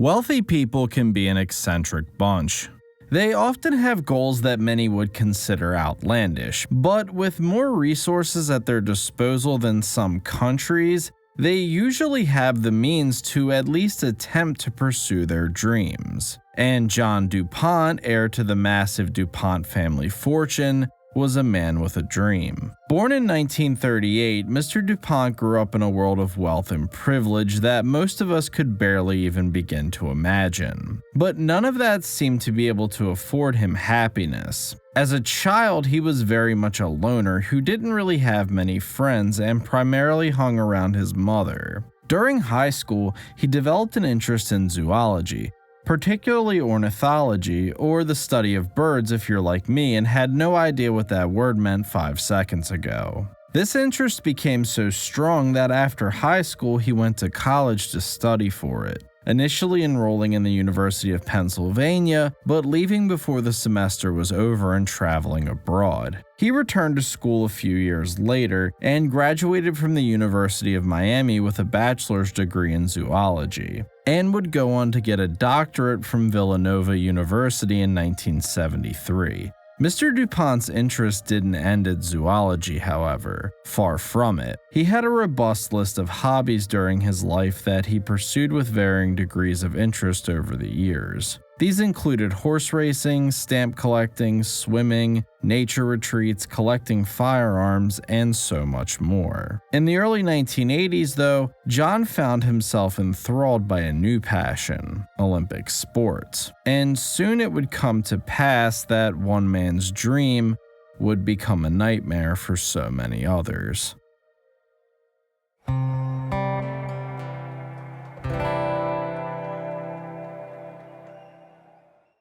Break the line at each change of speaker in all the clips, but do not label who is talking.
Wealthy people can be an eccentric bunch. They often have goals that many would consider outlandish, but with more resources at their disposal than some countries, they usually have the means to at least attempt to pursue their dreams. And John Du Pont, heir to the massive Du Pont family fortune, was a man with a dream. Born in 1938, Mr. Du Pont grew up in a world of wealth and privilege that most of us could barely even begin to imagine. But none of that seemed to be able to afford him happiness. As a child, he was very much a loner who didn't really have many friends and primarily hung around his mother. During high school, he developed an interest in zoology, particularly ornithology, or the study of birds if you're like me and had no idea what that word meant 5 seconds ago. This interest became so strong that after high school he went to college to study for it, initially enrolling in the University of Pennsylvania, but leaving before the semester was over and traveling abroad. He returned to school a few years later and graduated from the University of Miami with a bachelor's degree in zoology, and would go on to get a doctorate from Villanova University in 1973. Mr. Du Pont's interest didn't end at zoology, however. Far from it. He had a robust list of hobbies during his life that he pursued with varying degrees of interest over the years. These included horse racing, stamp collecting, swimming, nature retreats, collecting firearms, and so much more. In the early 1980s, though, John found himself enthralled by a new passion: Olympic sports. And soon it would come to pass that one man's dream would become a nightmare for so many others.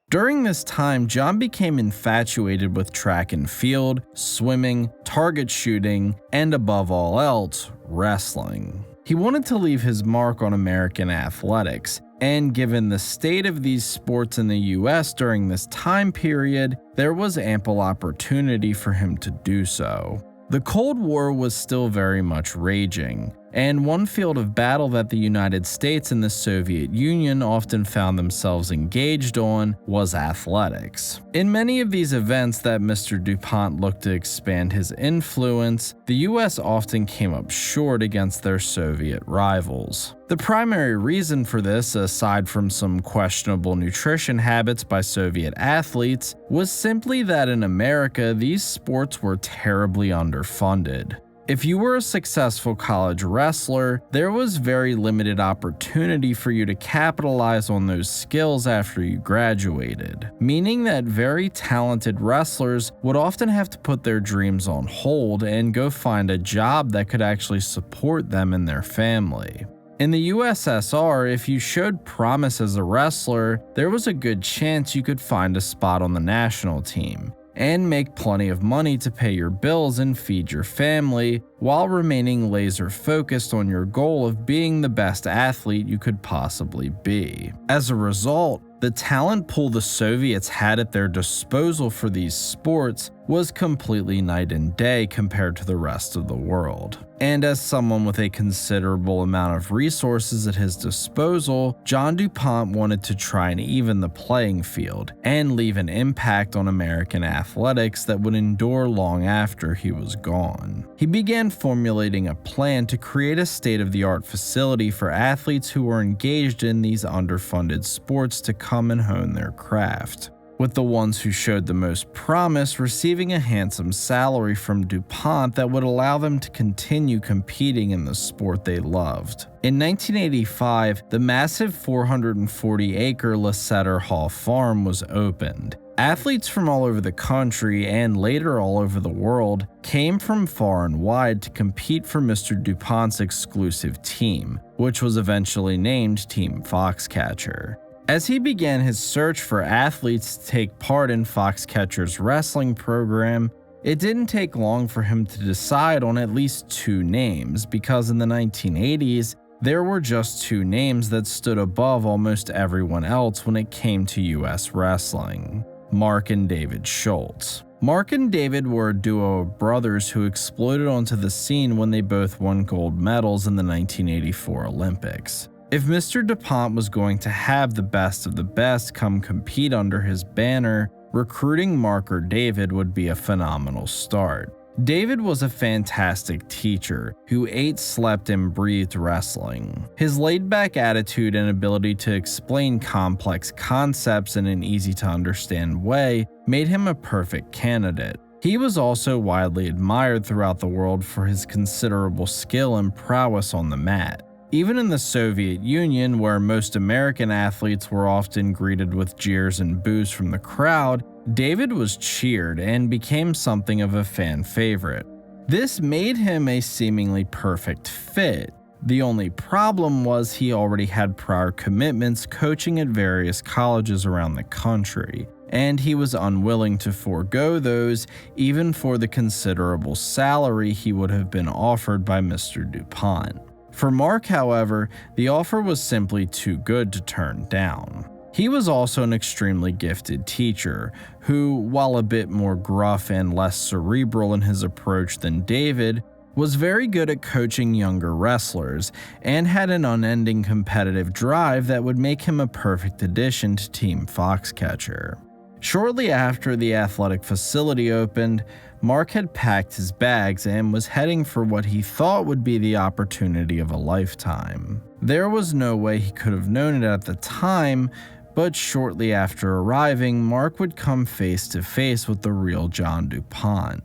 During this time, John became infatuated with track and field, swimming, target shooting, and above all else, wrestling. He wanted to leave his mark on American athletics, and given the state of these sports in the US during this time period, there was ample opportunity for him to do so. The Cold War was still very much raging, and one field of battle that the United States and the Soviet Union often found themselves engaged on was athletics. In many of these events that Mr. Du Pont looked to expand his influence, the US often came up short against their Soviet rivals. The primary reason for this, aside from some questionable nutrition habits by Soviet athletes, was simply that in America these sports were terribly underfunded. If you were a successful college wrestler, there was very limited opportunity for you to capitalize on those skills after you graduated, meaning that very talented wrestlers would often have to put their dreams on hold and go find a job that could actually support them and their family. In the USSR, if you showed promise as a wrestler, there was a good chance you could find a spot on the national team and make plenty of money to pay your bills and feed your family while remaining laser focused on your goal of being the best athlete you could possibly be. As a result, the talent pool the Soviets had at their disposal for these sports was completely night and day compared to the rest of the world. And as someone with a considerable amount of resources at his disposal, John Du Pont wanted to try and even the playing field and leave an impact on American athletics that would endure long after he was gone. He began formulating a plan to create a state-of-the-art facility for athletes who were engaged in these underfunded sports to come and hone their craft, with the ones who showed the most promise receiving a handsome salary from Du Pont that would allow them to continue competing in the sport they loved. In 1985, the massive 440-acre Lasseter Hall Farm was opened. Athletes from all over the country and later all over the world came from far and wide to compete for Mr. Du Pont's exclusive team, which was eventually named Team Foxcatcher. As he began his search for athletes to take part in Foxcatcher's wrestling program, it didn't take long for him to decide on at least 2 names, because in the 1980s, there were just 2 names that stood above almost everyone else when it came to US wrestling: Mark and David Schultz. Mark and David were a duo of brothers who exploded onto the scene when they both won gold medals in the 1984 Olympics. If Mr. Du Pont was going to have the best of the best come compete under his banner, recruiting Mark or David would be a phenomenal start. David was a fantastic teacher who ate, slept, and breathed wrestling. His laid-back attitude and ability to explain complex concepts in an easy-to-understand way made him a perfect candidate. He was also widely admired throughout the world for his considerable skill and prowess on the mat. Even in the Soviet Union, where most American athletes were often greeted with jeers and boos from the crowd, David was cheered and became something of a fan favorite. This made him a seemingly perfect fit. The only problem was he already had prior commitments coaching at various colleges around the country, and he was unwilling to forego those even for the considerable salary he would have been offered by Mr. Du Pont. For Mark, however, the offer was simply too good to turn down. He was also an extremely gifted teacher who, while a bit more gruff and less cerebral in his approach than David, was very good at coaching younger wrestlers and had an unending competitive drive that would make him a perfect addition to Team Foxcatcher. Shortly after the athletic facility opened, Mark had packed his bags and was heading for what he thought would be the opportunity of a lifetime. There was no way he could have known it at the time, but shortly after arriving, Mark would come face to face with the real John Du Pont.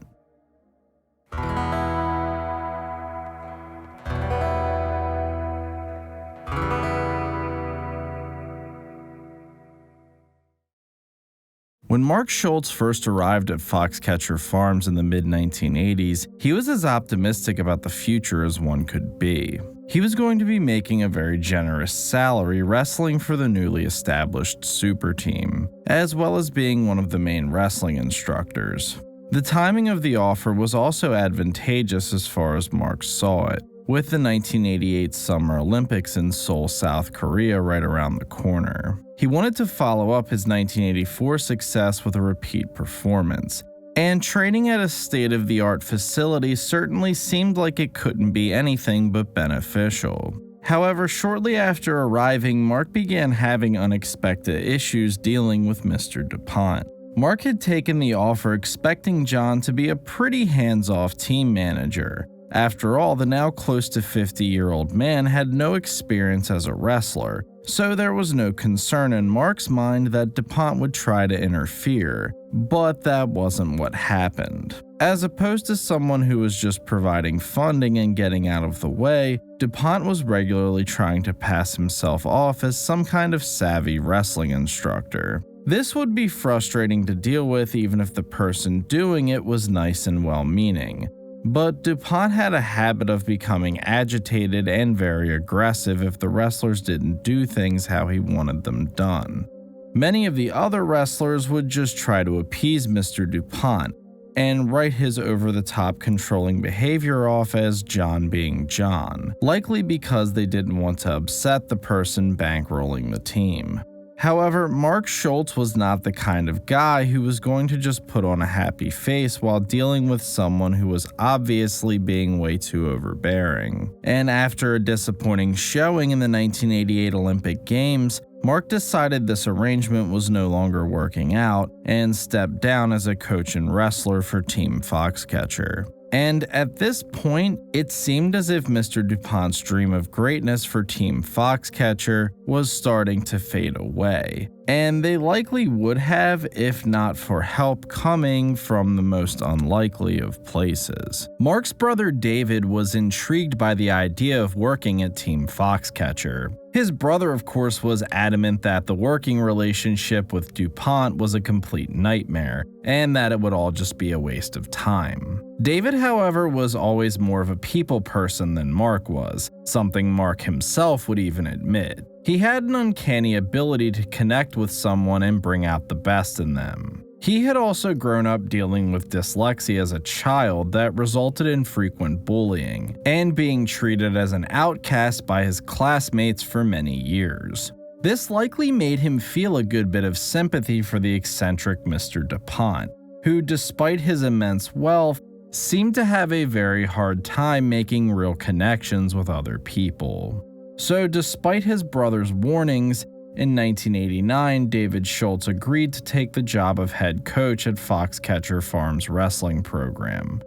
When Mark Schultz first arrived at Foxcatcher Farms in the mid-1980s, he was as optimistic about the future as one could be. He was going to be making a very generous salary wrestling for the newly established super team, as well as being one of the main wrestling instructors. The timing of the offer was also advantageous as far as Mark saw it, with the 1988 Summer Olympics in Seoul, South Korea right around the corner. He wanted to follow up his 1984 success with a repeat performance, and training at a state-of-the-art facility certainly seemed like it couldn't be anything but beneficial. However, shortly after arriving, Mark began having unexpected issues dealing with Mr. Du Pont. Mark had taken the offer expecting John to be a pretty hands-off team manager. After all, the now close to 50-year-old man had no experience as a wrestler, so there was no concern in Mark's mind that Du Pont would try to interfere, but that wasn't what happened. As opposed to someone who was just providing funding and getting out of the way, Du Pont was regularly trying to pass himself off as some kind of savvy wrestling instructor. This would be frustrating to deal with even if the person doing it was nice and well-meaning. But Du Pont had a habit of becoming agitated and very aggressive if the wrestlers didn't do things how he wanted them done. Many of the other wrestlers would just try to appease Mr. Du Pont and write his over-the-top controlling behavior off as John being John, likely because they didn't want to upset the person bankrolling the team. However, Mark Schultz was not the kind of guy who was going to just put on a happy face while dealing with someone who was obviously being way too overbearing. And after a disappointing showing in the 1988 Olympic Games, Mark decided this arrangement was no longer working out and stepped down as a coach and wrestler for Team Foxcatcher. And at this point, it seemed as if Mr. Du Pont's dream of greatness for Team Foxcatcher was starting to fade away. And they likely would have if not for help coming from the most unlikely of places. Mark's brother David was intrigued by the idea of working at Team Foxcatcher. His brother, of course, was adamant that the working relationship with Du Pont was a complete nightmare, and that it would all just be a waste of time. David, however, was always more of a people person than Mark was, something Mark himself would even admit. He had an uncanny ability to connect with someone and bring out the best in them. He had also grown up dealing with dyslexia as a child that resulted in frequent bullying, and being treated as an outcast by his classmates for many years. This likely made him feel a good bit of sympathy for the eccentric Mr. Du Pont, who, despite his immense wealth, seemed to have a very hard time making real connections with other people. So despite his brother's warnings, in 1989, David Schultz agreed to take the job of head coach at Foxcatcher Farms wrestling program,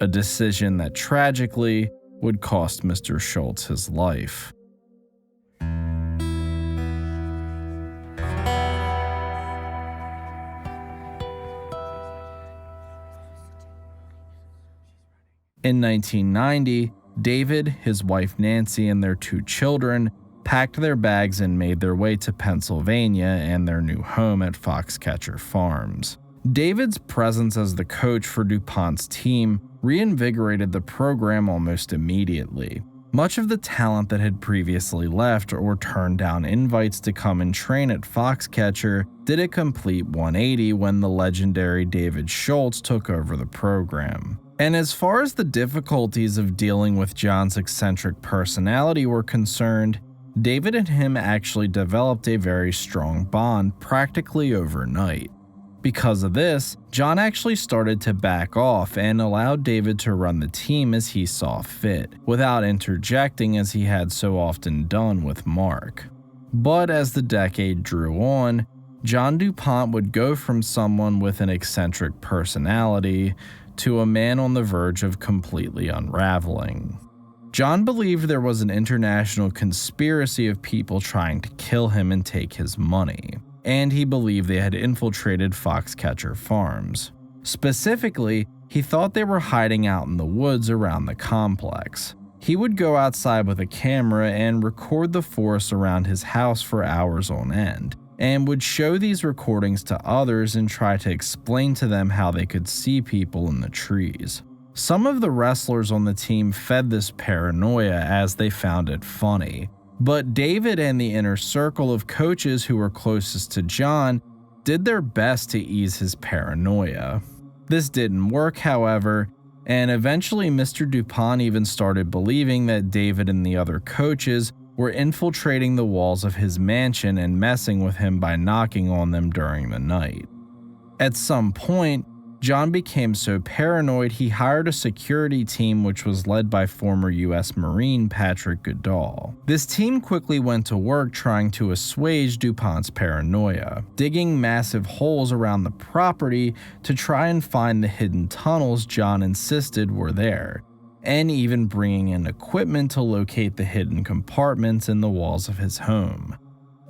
a decision that tragically would cost Mr. Schultz his life. In 1990, David, his wife Nancy, and their 2 children packed their bags and made their way to Pennsylvania and their new home at Foxcatcher Farms. David's presence as the coach for Du Pont's team reinvigorated the program almost immediately. Much of the talent that had previously left or turned down invites to come and train at Foxcatcher did a complete 180 when the legendary David Schultz took over the program. And as far as the difficulties of dealing with John's eccentric personality were concerned, David and him actually developed a very strong bond practically overnight. Because of this, John actually started to back off and allowed David to run the team as he saw fit, without interjecting as he had so often done with Mark. But as the decade drew on, John Du Pont would go from someone with an eccentric personality to a man on the verge of completely unraveling. John believed there was an international conspiracy of people trying to kill him and take his money, and he believed they had infiltrated Foxcatcher Farms. Specifically, he thought they were hiding out in the woods around the complex. He would go outside with a camera and record the forest around his house for hours on end, and would show these recordings to others and try to explain to them how they could see people in the trees. Some of the wrestlers on the team fed this paranoia as they found it funny, but David and the inner circle of coaches who were closest to John did their best to ease his paranoia. This didn't work, however, and eventually Mr. Du Pont even started believing that David and the other coaches were infiltrating the walls of his mansion and messing with him by knocking on them during the night. At some point, John became so paranoid he hired a security team which was led by former U.S. Marine Patrick Goodall. This team quickly went to work trying to assuage Du Pont's paranoia, digging massive holes around the property to try and find the hidden tunnels John insisted were there, and even bringing in equipment to locate the hidden compartments in the walls of his home.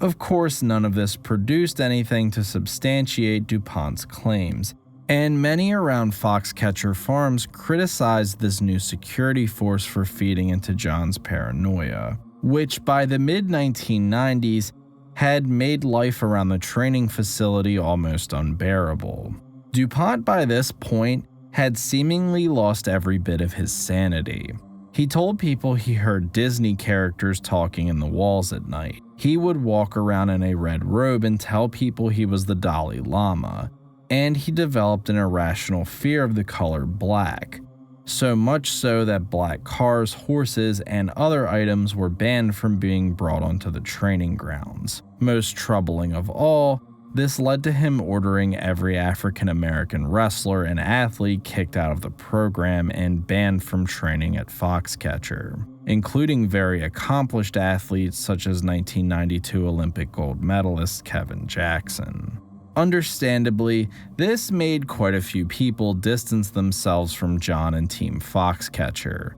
Of course, none of this produced anything to substantiate Du Pont's claims, and many around Foxcatcher Farms criticized this new security force for feeding into John's paranoia, which by the mid-1990s had made life around the training facility almost unbearable. Du Pont by this point had seemingly lost every bit of his sanity. He told people he heard Disney characters talking in the walls at night. He would walk around in a red robe and tell people he was the Dalai Lama, and he developed an irrational fear of the color black, so much so that black cars, horses, and other items were banned from being brought onto the training grounds. Most troubling of all, this led to him ordering every African American wrestler and athlete kicked out of the program and banned from training at Foxcatcher, including very accomplished athletes such as 1992 Olympic gold medalist Kevin Jackson. Understandably, this made quite a few people distance themselves from John and Team Foxcatcher,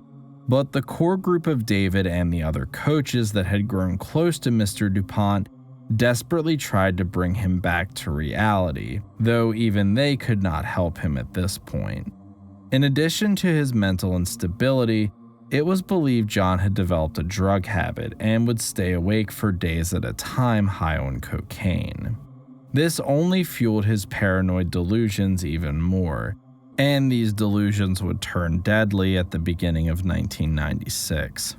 but the core group of David and the other coaches that had grown close to Mr. Du Pont desperately tried to bring him back to reality, though even they could not help him at this point. In addition to his mental instability, it was believed John had developed a drug habit and would stay awake for days at a time high on cocaine. This only fueled his paranoid delusions even more, and these delusions would turn deadly at the beginning of 1996.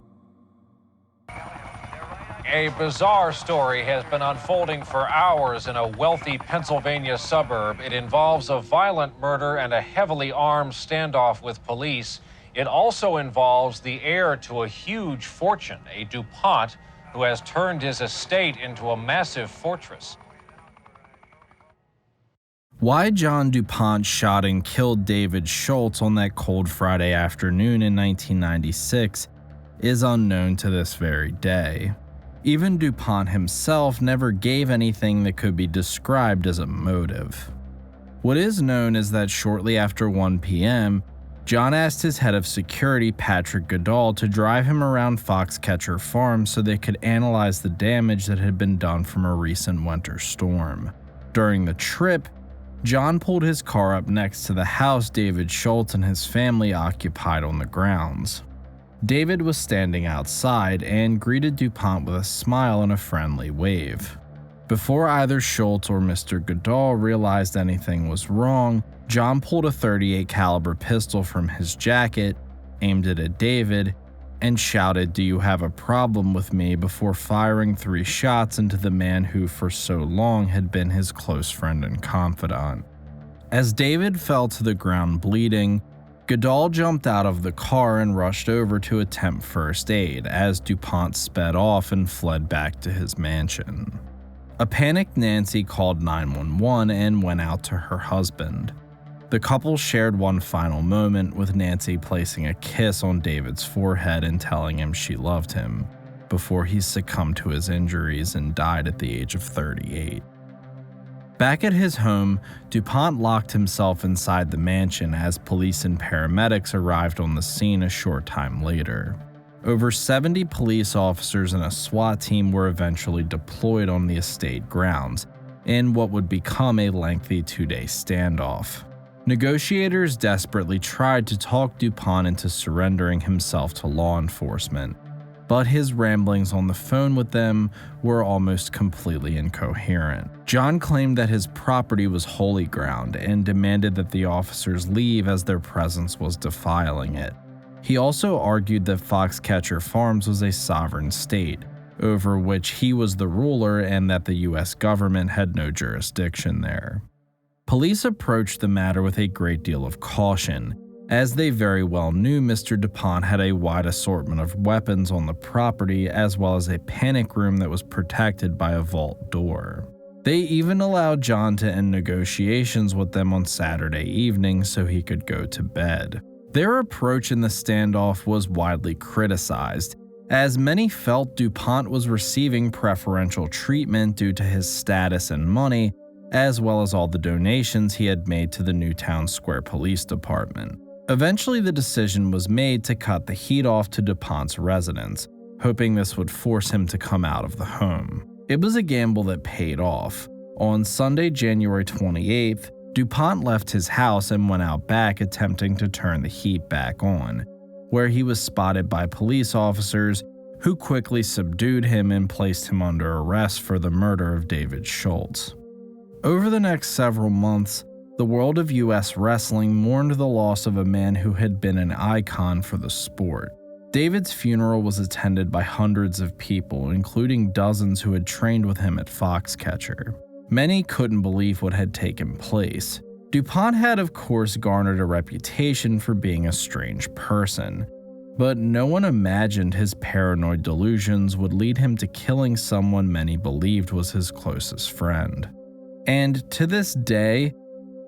A bizarre story has been unfolding for hours in a wealthy Pennsylvania suburb. It involves a violent murder and a heavily armed standoff with police. It also involves the heir to a huge fortune, a Du Pont, who has turned his estate into a massive fortress.
Why John Du Pont shot and killed David Schultz on that cold Friday afternoon in 1996 is unknown to this very day. Even Du Pont himself never gave anything that could be described as a motive. What is known is that shortly after 1 p.m., John asked his head of security, Patrick Goodall, to drive him around Foxcatcher Farm so they could analyze the damage that had been done from a recent winter storm. During the trip, John pulled his car up next to the house David Schultz and his family occupied on the grounds. David was standing outside and greeted Du Pont with a smile and a friendly wave. Before either Schultz or Mr. Goodall realized anything was wrong, John pulled a .38 caliber pistol from his jacket, aimed it at David, and shouted, "Do you have a problem with me?" before firing 3 shots into the man who for so long had been his close friend and confidant. As David fell to the ground bleeding, Goodall jumped out of the car and rushed over to attempt first aid as Du Pont sped off and fled back to his mansion. A panicked Nancy called 911 and went out to her husband. The couple shared one final moment, with Nancy placing a kiss on David's forehead and telling him she loved him, before he succumbed to his injuries and died at the age of 38. Back at his home, Du Pont locked himself inside the mansion as police and paramedics arrived on the scene a short time later. Over 70 police officers and a SWAT team were eventually deployed on the estate grounds in what would become a lengthy 2-day standoff. Negotiators desperately tried to talk Du Pont into surrendering himself to law enforcement, but his ramblings on the phone with them were almost completely incoherent. John claimed that his property was holy ground and demanded that the officers leave as their presence was defiling it. He also argued that Foxcatcher Farms was a sovereign state, over which he was the ruler and that the U.S. government had no jurisdiction there. Police approached the matter with a great deal of caution, as they very well knew Mr. Du Pont had a wide assortment of weapons on the property as well as a panic room that was protected by a vault door. They even allowed John to end negotiations with them on Saturday evening so he could go to bed. Their approach in the standoff was widely criticized, as many felt Du Pont was receiving preferential treatment due to his status and money, as well as all the donations he had made to the Newtown Square Police Department. Eventually, the decision was made to cut the heat off to Du Pont's residence, hoping this would force him to come out of the home. It was a gamble that paid off. On Sunday, January 28th, Du Pont left his house and went out back attempting to turn the heat back on, where he was spotted by police officers who quickly subdued him and placed him under arrest for the murder of David Schultz. Over the next several months, the world of U.S. wrestling mourned the loss of a man who had been an icon for the sport. David's funeral was attended by hundreds of people, including dozens who had trained with him at Foxcatcher. Many couldn't believe what had taken place. Du Pont had, of course, garnered a reputation for being a strange person, but no one imagined his paranoid delusions would lead him to killing someone many believed was his closest friend. And to this day,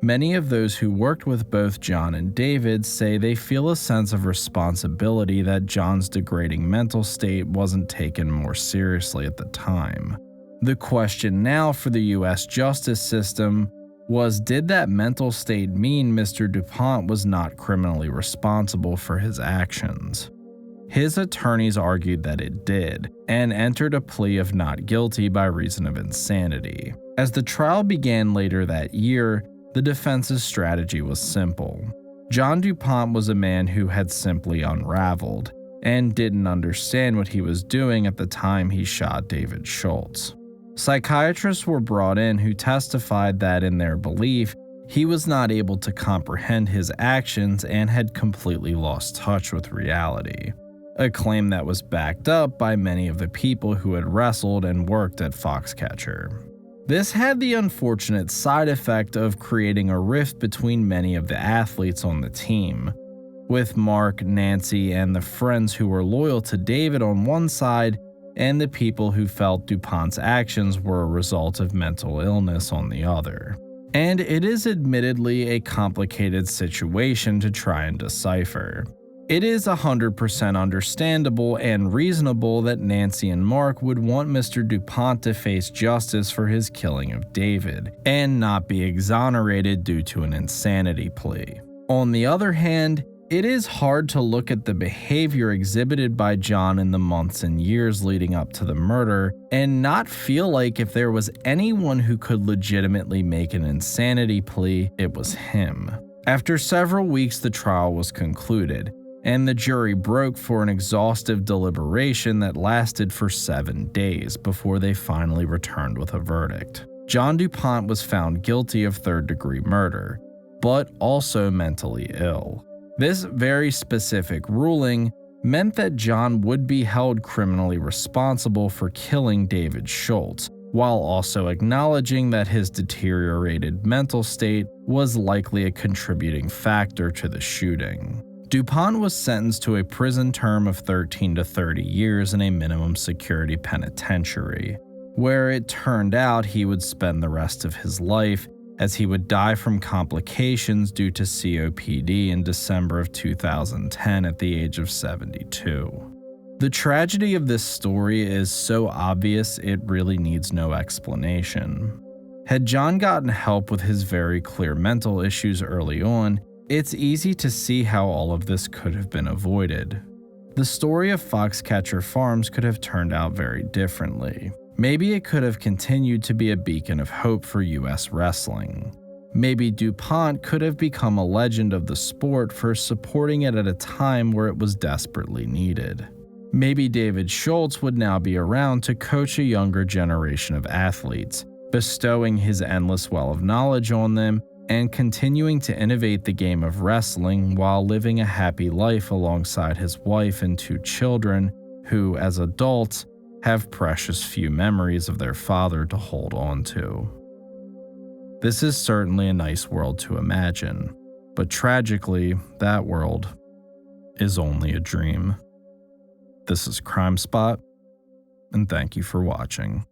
many of those who worked with both John and David say they feel a sense of responsibility that John's degrading mental state wasn't taken more seriously at the time. The question now for the U.S. justice system was, did that mental state mean Mr. Du Pont was not criminally responsible for his actions? His attorneys argued that it did, and entered a plea of not guilty by reason of insanity. As the trial began later that year, the defense's strategy was simple. John Du Pont was a man who had simply unraveled, and didn't understand what he was doing at the time he shot David Schultz. Psychiatrists were brought in who testified that, in their belief, he was not able to comprehend his actions and had completely lost touch with reality, a claim that was backed up by many of the people who had wrestled and worked at Foxcatcher. This had the unfortunate side effect of creating a rift between many of the athletes on the team, with Mark, Nancy, and the friends who were loyal to David on one side, and the people who felt Du Pont's actions were a result of mental illness on the other. And it is admittedly a complicated situation to try and decipher. It is 100% understandable and reasonable that Nancy and Mark would want Mr. Du Pont to face justice for his killing of David, and not be exonerated due to an insanity plea. On the other hand, it is hard to look at the behavior exhibited by John in the months and years leading up to the murder and not feel like if there was anyone who could legitimately make an insanity plea, it was him. After several weeks, the trial was concluded, and the jury broke for an exhaustive deliberation that lasted for 7 days before they finally returned with a verdict. John Du Pont was found guilty of third-degree murder, but also mentally ill. This very specific ruling meant that John would be held criminally responsible for killing David Schultz, while also acknowledging that his deteriorated mental state was likely a contributing factor to the shooting. Du Pont was sentenced to a prison term of 13 to 30 years in a minimum security penitentiary, where it turned out he would spend the rest of his life, as he would die from complications due to COPD in December of 2010 at the age of 72. The tragedy of this story is so obvious it really needs no explanation. Had John gotten help with his very clear mental issues early on, it's easy to see how all of this could have been avoided. The story of Foxcatcher Farms could have turned out very differently. Maybe it could have continued to be a beacon of hope for US wrestling. Maybe Du Pont could have become a legend of the sport for supporting it at a time where it was desperately needed. Maybe David Schultz would now be around to coach a younger generation of athletes, bestowing his endless well of knowledge on them and continuing to innovate the game of wrestling while living a happy life alongside his wife and 2 children who, as adults, have precious few memories of their father to hold on to. This is certainly a nice world to imagine, but tragically, that world is only a dream. This is Crime Spot, and thank you for watching.